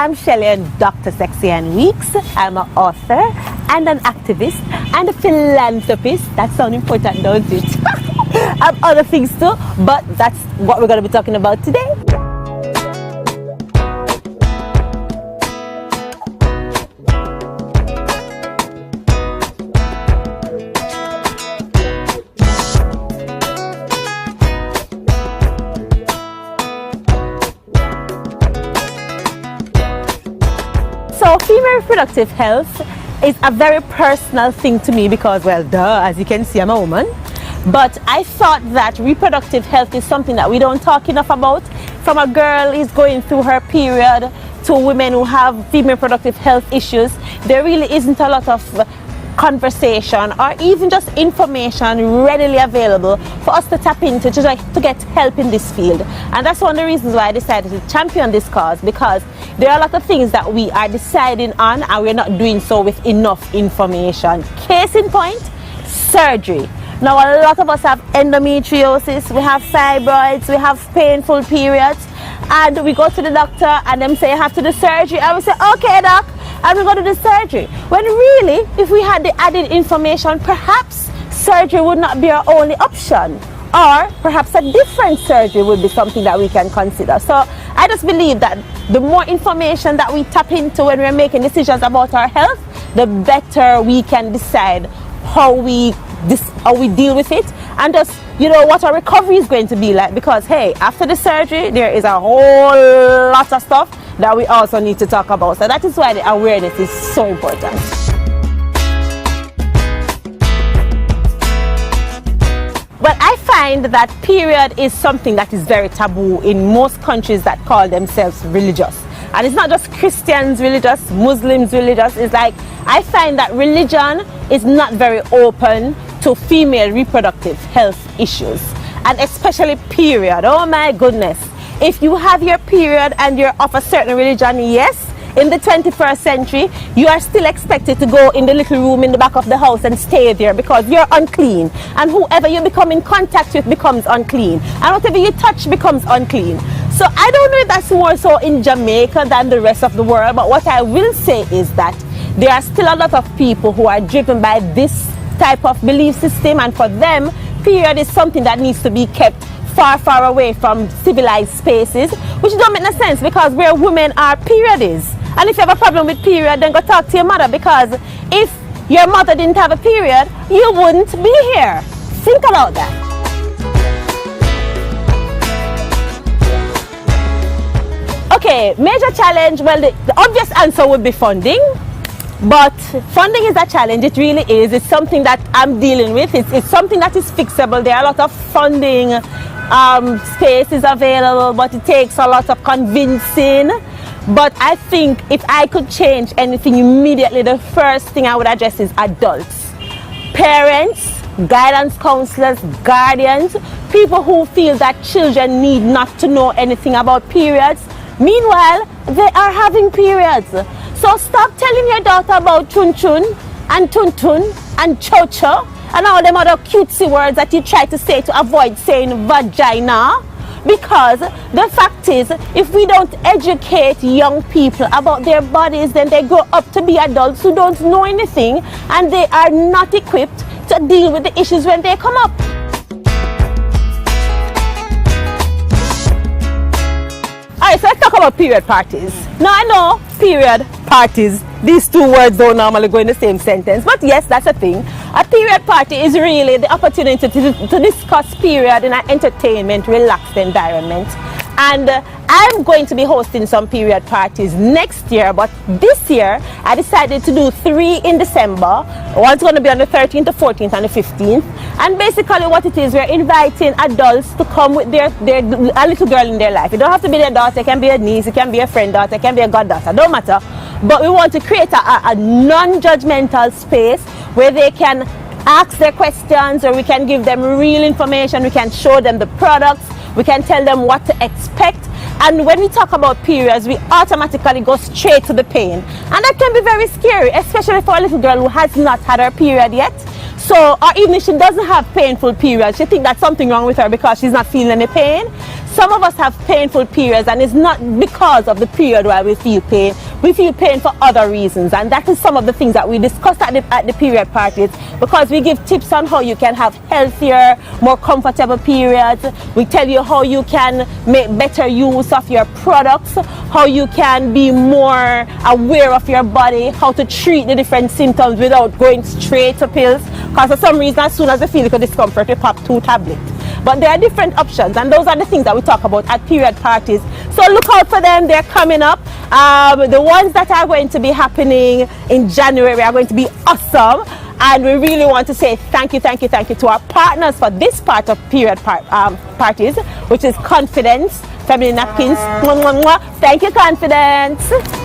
I'm Shelly-Ann Dr. Shelly-Ann Weeks. I'm an author and an activist and a philanthropist. That sounds important, don't it? I have other things too, but that's what we're going to be talking about today. So female reproductive health is a very personal thing to me because, well, duh, as you can see, I'm a woman. But I thought that reproductive health is something that we don't talk enough about. From a girl is going through her period to women who have female reproductive health issues, there really isn't a lot of conversation or even just information readily available for us to tap into to get help in this field. And that's one of the reasons why I decided to champion this cause, because there are a lot of things that we are deciding on and we're not doing so with enough information. Case in point, surgery. Now a lot of us have endometriosis, we have fibroids, we have painful periods, and we go to the doctor and them say you have to do surgery, and we say okay doc, and we go to the surgery. When really, if we had the added information, perhaps surgery would not be our only option, or perhaps a different surgery would be something that we can consider. So I just believe that the more information that we tap into when we're making decisions about our health, the better we can decide how we deal with it, and just, you know, what our recovery is going to be like. Because hey, after the surgery there is a whole lot of stuff that we also need to talk about. So that is why the awareness is so important. But I find that period is something that is very taboo in most countries that call themselves religious. And it's not just Christians religious, Muslims religious. It's like, I find that religion is not very open to female reproductive health issues, and especially period. Oh my goodness. If you have your period and you're of a certain religion, yes, in the 21st century, you are still expected to go in the little room in the back of the house and stay there because you're unclean. And whoever you become in contact with becomes unclean. And whatever you touch becomes unclean. So I don't know if that's more so in Jamaica than the rest of the world. But what I will say is that there are still a lot of people who are driven by this type of belief system. And for them, period is something that needs to be kept far, far away from civilized spaces, which don't make no sense, because where women are, period is. And if you have a problem with period, then go talk to your mother, because if your mother didn't have a period, you wouldn't be here. Think about that. Okay, major challenge. Well, the obvious answer would be funding. But funding is a challenge. It really is. It's something that I'm dealing with. It's something that is fixable. There are a lot of funding spaces available, but it takes a lot of convincing. But I think if I could change anything immediately, the first thing I would address is adults, parents, guidance counselors, guardians, people who feel that children need not to know anything about periods. Meanwhile, they are having periods. So stop telling your daughter about chun-chun and tun-tun and cho-cho and all them other cutesy words that you try to say to avoid saying vagina. Because the fact is, if we don't educate young people about their bodies, then they grow up to be adults who don't know anything, and they are not equipped to deal with the issues when they come up. Alright, so let's talk about period parties. Now I know period parties, these two words don't normally go in the same sentence, but yes, that's a thing. A period party is really the opportunity to discuss period in an entertainment, relaxed environment. And I'm going to be hosting some period parties next year, but this year I decided to do 3 in December. One's going to be on the 13th, the 14th, and the 15th. And basically what it is, we're inviting adults to come with a little girl in their life. It don't have to be their daughter, it can be a niece, it can be a friend daughter, it can be a goddaughter, don't matter. But we want to create a non-judgmental space where they can ask their questions, or we can give them real information, we can show them the products, we can tell them what to expect. And when we talk about periods, we automatically go straight to the pain. And that can be very scary, especially for a little girl who has not had her period yet. So, or even if she doesn't have painful periods, she thinks that's something wrong with her because she's not feeling any pain. Some of us have painful periods, and it's not because of the period where we feel pain. We feel pain for other reasons, and that is some of the things that we discuss at the period parties, because we give tips on how you can have healthier, more comfortable periods. We tell you how you can make better use of your products, how you can be more aware of your body, how to treat the different symptoms without going straight to pills, because for some reason as soon as you feel a discomfort you pop 2 tablets. But there are different options, and those are the things that we talk about at period parties. So look out for them, they're coming up. The ones that are going to be happening in January are going to be awesome. And we really want to say thank you to our partners for this part of period parties, which is Confidence Feminine Napkins. Thank you, Confidence.